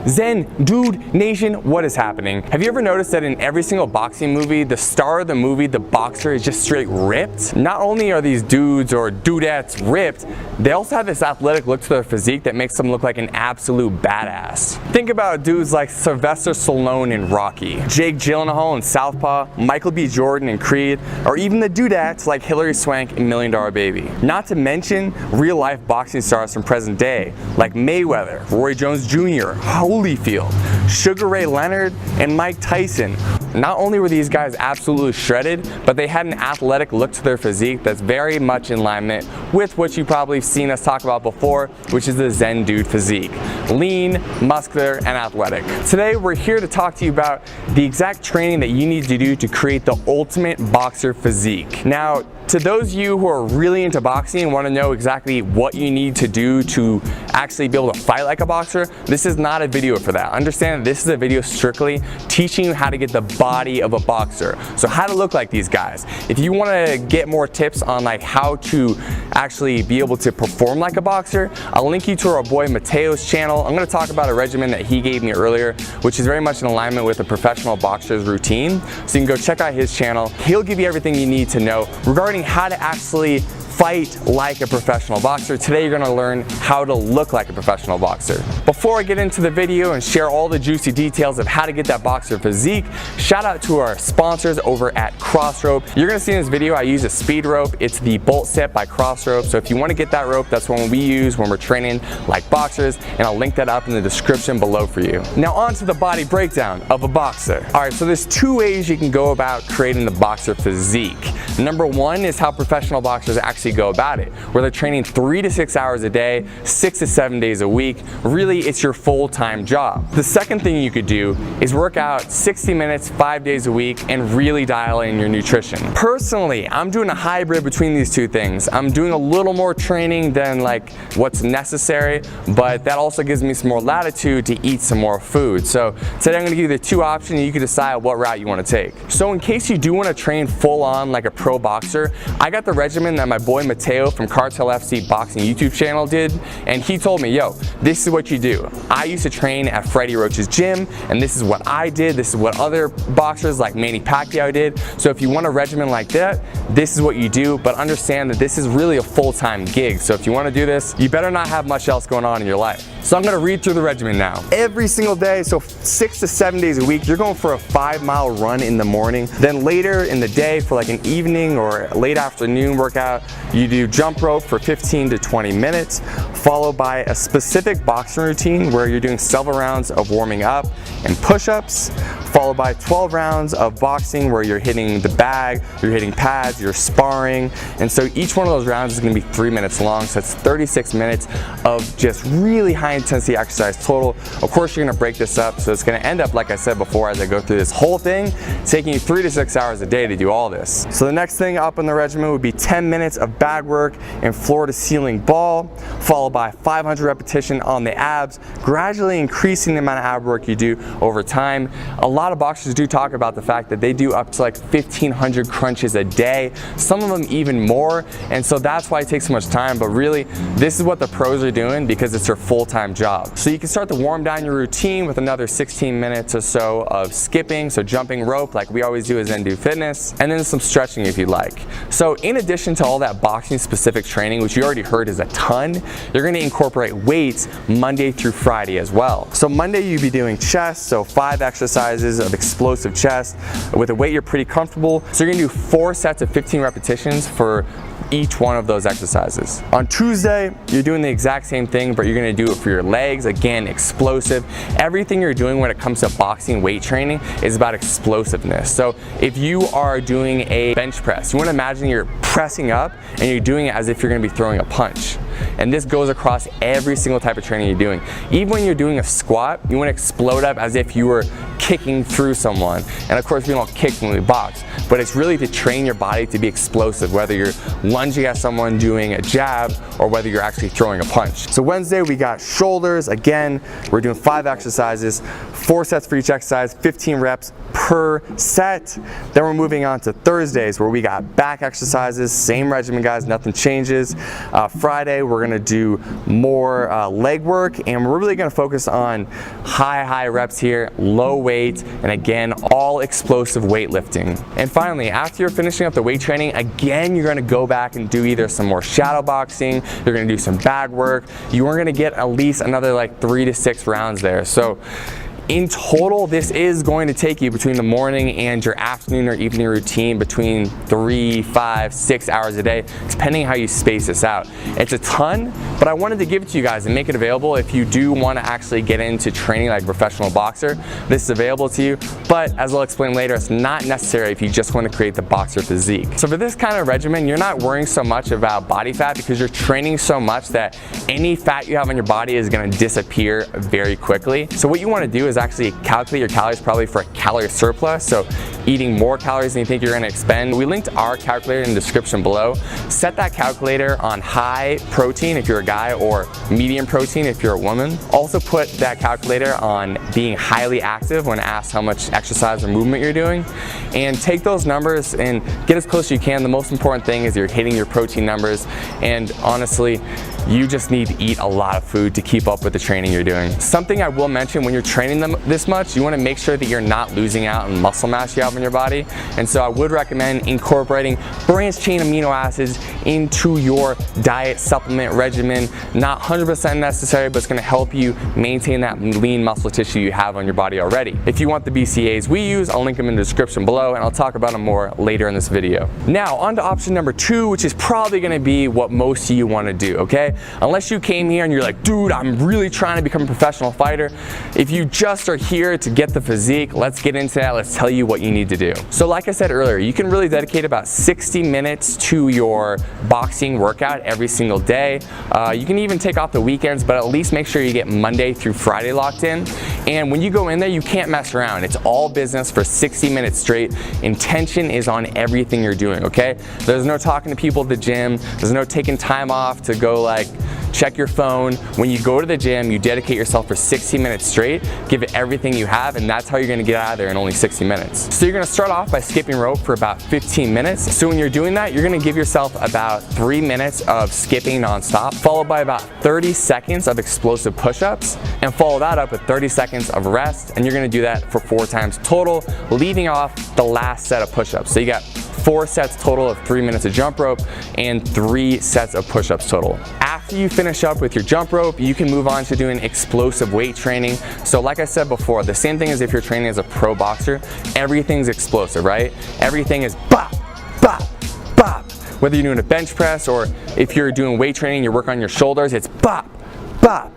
Zen Dude Nation, what is happening? Have you ever noticed that in every single boxing movie, the star of the movie, the boxer, is just straight ripped? Not only are these dudes or dudettes ripped, they also have this athletic look to their physique that makes them look like an absolute badass. Think about dudes like Sylvester Stallone in Rocky, Jake Gyllenhaal in Southpaw, Michael B. Jordan in Creed, or even the dudettes like Hilary Swank in $1 Million Baby. Not to mention real-life boxing stars from present day like Mayweather, Roy Jones Jr., Holyfield, Sugar Ray Leonard, and Mike Tyson. Not only were these guys absolutely shredded, but they had an athletic look to their physique that's very much in alignment with what you've probably seen us talk about before, which is the Zen Dude physique. Lean, muscular, and athletic. Today we're here to talk to you about the exact training that you need to do to create the ultimate boxer physique. Now, to those of you who are really into boxing and want to know exactly what you need to do to actually be able to fight like a boxer, this is not a video for that. Understand that this is a video strictly teaching you how to get the body of a boxer. So how to look like these guys. If you want to get more tips on like how to actually be able to perform like a boxer, I'll link you to our boy Mateo's channel. I'm going to talk about a regimen that he gave me earlier, which is very much in alignment with a professional boxer's routine. So you can go check out his channel. He'll give you everything you need to know regarding how to actually fight like a professional boxer. Today you're gonna learn how to look like a professional boxer. Before I get into the video and share all the juicy details of how to get that boxer physique, shout out to our sponsors over at Crossrope. You're gonna see in this video I use a speed rope. It's the Bolt Set by Crossrope. So if you wanna get that rope, that's one we use when we're training like boxers, and I'll link that up in the description below for you. Now on to the body breakdown of a boxer. All right, so there's two ways you can go about creating the boxer physique. Number one is how professional boxers actually go about it, where they're training 3 to 6 hours a day, 6 to 7 days a week. Really, it's your full-time job. The second thing you could do is work out 60 minutes, 5 days a week, and really dial in your nutrition. Personally, I'm doing a hybrid between these two things. I'm doing a little more training than like what's necessary, but that also gives me some more latitude to eat some more food. So today I'm gonna give you the two options and you can decide what route you wanna take. So in case you do wanna train full on like a pro boxer, I got the regimen that my boy Mateo from Cartel FC Boxing YouTube channel did, and he told me, yo, this is what you do. I used to train at Freddie Roach's gym, and this is what I did. This is what other boxers like Manny Pacquiao did. So if you want a regimen like that, this is what you do, but understand that this is really a full-time gig. So if you wanna do this, you better not have much else going on in your life. So I'm gonna read through the regimen now. Every single day, so 6 to 7 days a week, you're going for a 5-mile run in the morning. Then later in the day for like an evening or late afternoon workout, you do jump rope for 15 to 20 minutes, followed by a specific boxing routine where you're doing several rounds of warming up and push-ups, followed by 12 rounds of boxing where you're hitting the bag, you're hitting pads, you're sparring. And so each one of those rounds is gonna be 3 minutes long, so it's 36 minutes of just really high intensity exercise total. Of course, you're gonna break this up, so it's gonna end up, like I said before, as I go through this whole thing, taking you 3 to 6 hours a day to do all this. So the next thing up in the regimen would be 10 minutes of bag work and floor to ceiling ball, followed by 500 repetition on the abs, gradually increasing the amount of ab work you do over time. A lot of boxers do talk about the fact that they do up to like 1,500 crunches a day, some of them even more, and so that's why it takes so much time. But really, this is what the pros are doing because it's their full-time job. So you can start to warm down your routine with another 16 minutes or so of skipping, so jumping rope like we always do as Zen Dude Fitness, and then some stretching if you like. So in addition to all that boxing specific training, which you already heard is a ton, you're gonna incorporate weights Monday through Friday as well. So Monday you'll be doing chest, so 5 exercises of explosive chest with a weight you're pretty comfortable. So you're gonna do 4 sets of 15 repetitions for each one of those exercises. On Tuesday, you're doing the exact same thing, but you're gonna do it for your legs. Again, explosive. Everything you're doing when it comes to boxing weight training is about explosiveness. So if you are doing a bench press, you wanna imagine you're pressing up and you're doing it as if you're gonna be throwing a punch. And this goes across every single type of training you're doing. Even when you're doing a squat, you wanna explode up as if you were kicking through someone. And of course, we don't kick when we box, but it's really to train your body to be explosive, whether you're lunging at someone doing a jab or whether you're actually throwing a punch. So Wednesday, we got shoulders. Again, we're doing 5 exercises, 4 sets for each exercise, 15 reps per set. Then we're moving on to Thursdays, where we got back exercises, same regimen guys, nothing changes. Friday we're gonna do more leg work, and we're really gonna focus on high reps here, low weight, and again, all explosive weightlifting. And finally, after you're finishing up the weight training, again, you're gonna go back and do either some more shadow boxing, you're gonna do some bag work, you are gonna get at least another like 3 to 6 rounds there. So in total, this is going to take you between the morning and your afternoon or evening routine between 3, 5, 6 hours a day, depending how you space this out. It's a ton, but I wanted to give it to you guys and make it available if you do want to actually get into training like a professional boxer. This is available to you, but as I'll explain later, it's not necessary if you just want to create the boxer physique. So for this kind of regimen, you're not worrying so much about body fat because you're training so much that any fat you have on your body is going to disappear very quickly. So what you want to do is actually calculate your calories probably for a calorie surplus, so eating more calories than you think you're going to expend. We linked our calculator in the description below. Set that calculator on high protein if you're a guy or medium protein if you're a woman. Also put that calculator on being highly active when asked how much exercise or movement you're doing, and take those numbers and get as close as you can. The most important thing is you're hitting your protein numbers, and honestly, you just need to eat a lot of food to keep up with the training you're doing. Something I will mention, when you're training them this much, you want to make sure that you're not losing out on muscle mass you have in your body. And so I would recommend incorporating branched chain amino acids into your diet supplement regimen. Not 100% necessary, but it's going to help you maintain that lean muscle tissue you have on your body already. If you want the BCAAs we use, I'll link them in the description below, and I'll talk about them more later in this video. Now on to option number 2, which is probably going to be what most of you want to do, okay? Unless you came here and you're like, dude, I'm really trying to become a professional fighter. If you just are here to get the physique, let's get into that. Let's tell you what you need to do. So like I said earlier, you can really dedicate about 60 minutes to your boxing workout every single day. You can even take off the weekends, but at least make sure you get Monday through Friday locked in. And when you go in there, you can't mess around. It's all business for 60 minutes straight. Intention is on everything you're doing, okay? There's no talking to people at the gym. There's no taking time off to go like check your phone. When you go to the gym, you dedicate yourself for 60 minutes straight, give it everything you have, and that's how you're gonna get out of there in only 60 minutes. So you're gonna start off by skipping rope for about 15 minutes. So when you're doing that, you're gonna give yourself about 3 minutes of skipping nonstop, followed by about 30 seconds of explosive push-ups, and follow that up with 30 seconds of rest, and you're gonna do that for 4 times total, leaving off the last set of push-ups. So you got 4 sets total of 3 minutes of jump rope and 3 sets of push-ups total. After you finish up with your jump rope, you can move on to doing explosive weight training. So like I said before, the same thing as if you're training as a pro boxer, everything's explosive, right? Everything is bop, bop, bop. Whether you're doing a bench press or if you're doing weight training, you're working on your shoulders, it's bop, bop.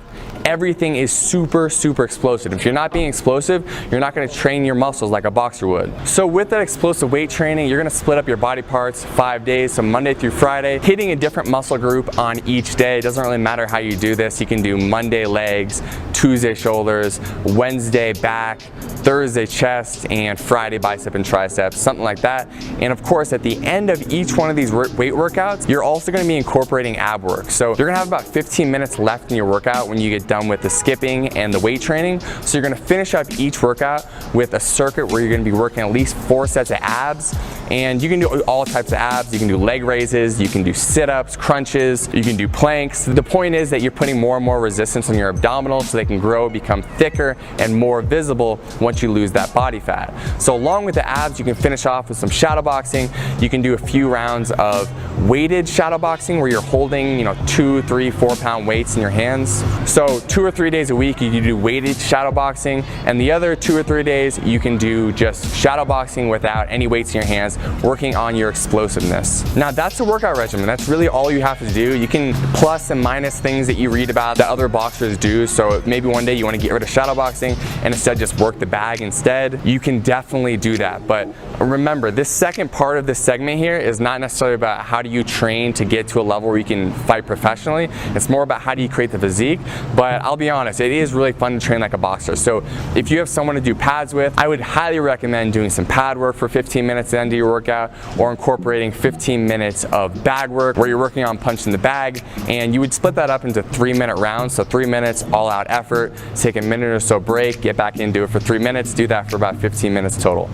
Everything is super explosive. If you're not being explosive, you're not going to train your muscles like a boxer would. So with that explosive weight training, you're going to split up your body parts 5 days, so Monday through Friday, hitting a different muscle group on each day. It doesn't really matter how you do this. You can do Monday legs, Tuesday shoulders, Wednesday back, Thursday chest, and Friday bicep and triceps, something like that. And of course, at the end of each one of these weight workouts, you're also going to be incorporating ab work. So you're going to have about 15 minutes left in your workout when you get done with the skipping and the weight training. So you're going to finish up each workout with a circuit where you're going to be working at least 4 sets of abs, and you can do all types of abs. You can do leg raises, you can do sit-ups, crunches, you can do planks. The point is that you're putting more and more resistance on your abdominals so they can grow, become thicker and more visible once you lose that body fat. So along with the abs, you can finish off with some shadow boxing. You can do a few rounds of weighted shadow boxing where you're holding 2, 3, 4 pound weights in your hands. So 2 or 3 days a week you can do weighted shadow boxing, and the other 2 or 3 days you can do just shadow boxing without any weights in your hands, working on your explosiveness. Now that's a workout regimen. That's really all you have to do. You can plus and minus things that you read about that other boxers do. So maybe one day you want to get rid of shadow boxing and instead just work the bag instead. You can definitely do that. But remember, this second part of this segment here is not necessarily about how do you train to get to a level where you can fight professionally. It's more about how do you create the physique. But I'll be honest, it is really fun to train like a boxer. So if you have someone to do pads with, I would highly recommend doing some pad work for 15 minutes at the end of your workout, or incorporating 15 minutes of bag work where you're working on punching the bag, and you would split that up into 3-minute rounds. So 3 minutes all out effort, take a minute or so break, get back in, do it for 3 minutes, do that for about 15 minutes total.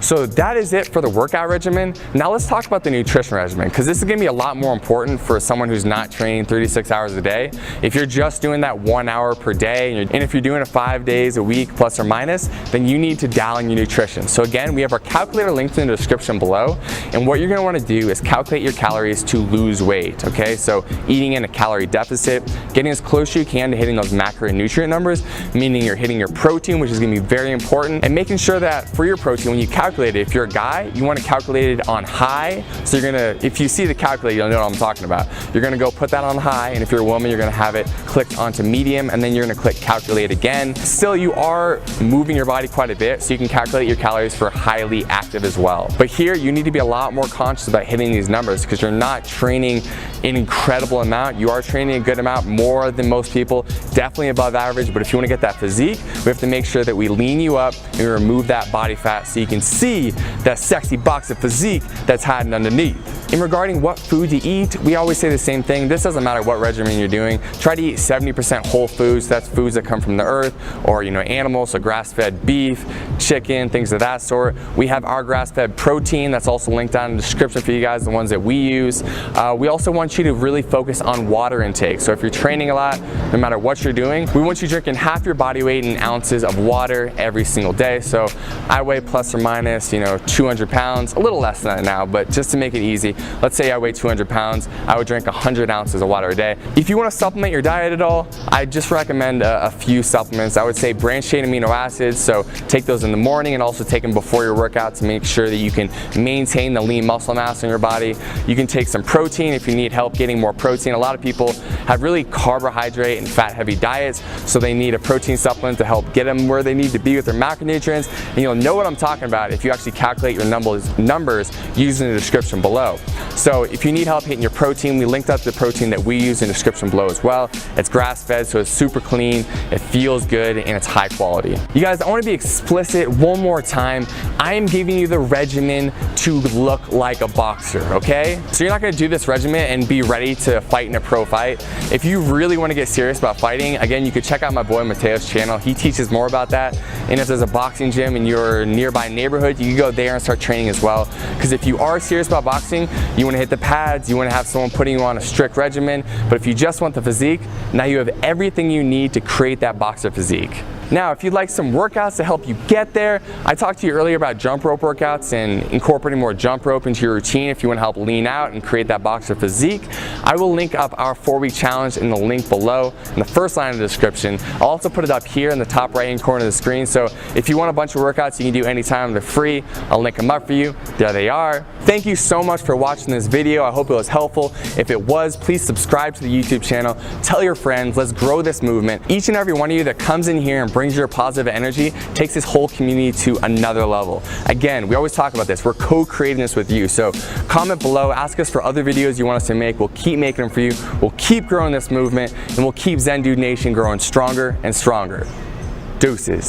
So that is it for the workout regimen. Now let's talk about the nutrition regimen, because this is gonna be a lot more important for someone who's not training 36 hours a day. If you're just doing that 1 hour per day, and if you're doing it 5 days a week plus or minus, then you need to dial in your nutrition. So again, we have our calculator linked in the description below, and what you're gonna wanna do is calculate your calories to lose weight, okay? So eating in a calorie deficit, getting as close as you can to hitting those macro and nutrient numbers, meaning you're hitting your protein, which is gonna be very important, and making sure that for your protein, when you calculate it, if you're a guy, you want to calculate it on high. So you're gonna, if you see the calculator, you'll know what I'm talking about. You're gonna go put that on high, and if you're a woman, you're gonna have it clicked onto medium, and then you're gonna click calculate again. Still, you are moving your body quite a bit, so you can calculate your calories for highly active as well. But here, you need to be a lot more conscious about hitting these numbers, because you're not training an incredible amount. You are training a good amount, more than most people, definitely above average. But if you want to get that physique, we have to make sure that we lean you up and we remove that body fat so you can see that sexy box of physique that's hiding underneath. In regarding what food to eat, we always say the same thing. This doesn't matter what regimen you're doing. Try to eat 70% whole foods. That's foods that come from the earth, or animals, so grass-fed beef, chicken, things of that sort. We have our grass-fed protein that's also linked down in the description for you guys, the ones that we use. We also want you to really focus on water intake. So if you're training a lot, no matter what you're doing, we want you drinking half your body weight in ounces of water every single day. So I weigh plus or minus 200 pounds, a little less than that now, but just to make it easy, let's say I weigh 200 pounds, I would drink 100 ounces of water a day. If you want to supplement your diet at all, I just recommend a few supplements. I would say branched chain amino acids, so take those in the morning and also take them before your workout to make sure that you can maintain the lean muscle mass in your body. You can take some protein if you need help getting more protein. A lot of people have really carbohydrate and fat heavy diets, so they need a protein supplement to help get them where they need to be with their macronutrients, and you'll know what I'm talking about if you actually calculate your numbers using the description below. So if you need help hitting your protein, we linked up the protein that we use in the description below as well. It's grass-fed, so it's super clean, it feels good, and it's high quality. You guys, I want to be explicit one more time. I am giving you the regimen to look like a boxer, okay? So you're not going to do this regimen and be ready to fight in a pro fight. If you really want to get serious about fighting, again, you could check out my boy Mateo's channel. He teaches more about that. And if there's a boxing gym in your nearby neighborhood, you can go there and start training as well. Because if you are serious about boxing, you want to hit the pads, you want to have someone putting you on a strict regimen. But if you just want the physique, now you have everything you need to create that boxer physique. Now, if you'd like some workouts to help you get there, I talked to you earlier about jump rope workouts and incorporating more jump rope into your routine if you want to help lean out and create that boxer physique. I will link up our 4-week challenge in the link below in the first line of the description. I'll also put it up here in the top right-hand corner of the screen, so if you want a bunch of workouts you can do anytime, they're free. I'll link them up for you. There they are. Thank you so much for watching this video. I hope it was helpful. If it was, please subscribe to the YouTube channel. Tell your friends. Let's grow this movement. Each and every one of you that comes in here and brings your positive energy takes this whole community to another level. Again, we always talk about this. We're co-creating this with you. So comment below, ask us for other videos you want us to make. We'll keep making them for you. We'll keep growing this movement, and we'll keep Zen Dude Nation growing stronger and stronger. Deuces.